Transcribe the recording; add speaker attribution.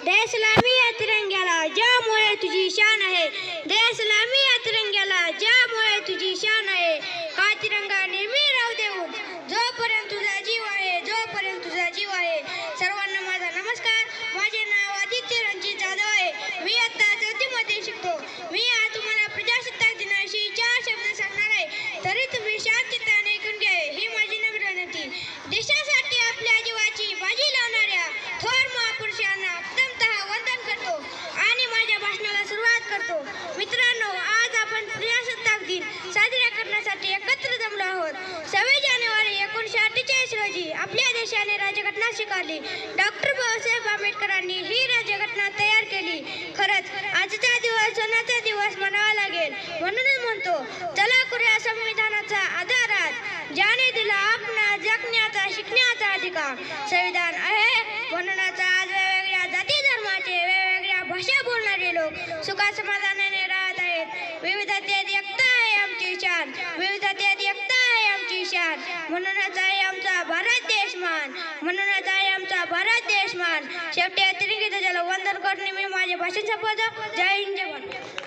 Speaker 1: दे सलामी या तिरंग्याला ज्यामुळे तुझी शान आहे, दे सलामी या तिरंग्याला ज्यामुळे तुझी शान आहे. हा तिरंगा नेहमी राहू देऊन जोपर्यंत तुझा जीव आहे, जोपर्यंत तुझा जीव आहे. सर्वांना माझा नमस्कार. माझे नाव आदित्य रणजित जाधव आहे. मी आता 4थी मध्ये शिकतो. मी आज तुम्हाला प्रजासत्ताक दिनाविषयी 4 शब्द सांगणार आहे, तरी तुम्ही शांततेने ऐकून घ्या, ही माझी नम्र विनंती. देशासाठी आपल्या जीवाची बाजी लावणाऱ्या थोर महापुरुषांना प्रथमतः वंदन करतो आणि माझ्या भाषणाला सुरुवात करतो. मित्रांनो, आज आपण प्रजासत्ताक दिन साजरा करण्यासाठी एकत्र जमलो आहोत. 26 जानेवारी 1948 रोजी आपल्या देशाने राज्यघटना स्वीकारली. डॉक्टर बाबासाहेब आंबेडकरांनी ही राज्यघटना तयार केली. खरंच आजचा दिवस सणाचा दिवस म्हणावा लागेल. म्हणूनच म्हणतो, चला करूया संविधानाचा आदर आज, ज्याने दिला आपणास जगण्याचा शिकण्याचा अधिकार. संविधान आहे म्हणूनच आज वेगवेगळ्या जाती धर्माचे, वेगवेगळ्या भाषा बोलणारे लोक सुखा समाधानाने राहत आहेत. विविधतेत एकता आहे आमची शान, विविधतेत एकता आहे आमची शान. म्हणूनच आहे आमचा भारत देश मान, म्हणूनच आहे आमचा भारत देश मान. शेवटी तिरंगी ध्वजाला वंदन करणे मी माझे भाषण संपवतो. जय हिंद, जय भारत.